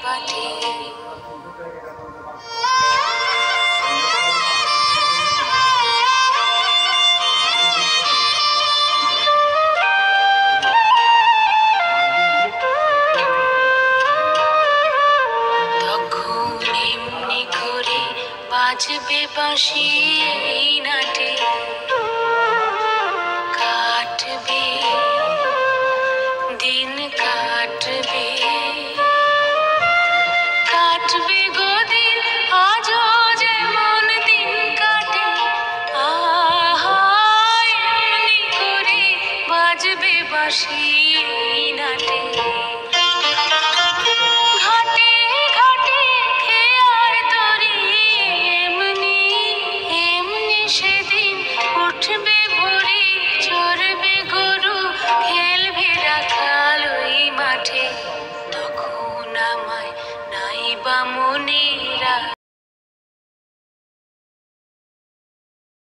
পাঠে। তখন এমনি করে বাজবে বাঁশি এই নাটে, কাটবে দিন, কাটবে কাটবে গো দিন, আজও যেমন দিন কাটে। আহা এমনি করে বাজবে বাঁশি এই নাটে। ঘাটে ঘাটে খেয়ার তরি এমনি এমনি সেদিন উঠবে ভোরে, চড়বে গরু, খেলবে রাখাল ওই মাঠে। তখন আমায় নাই বা মনে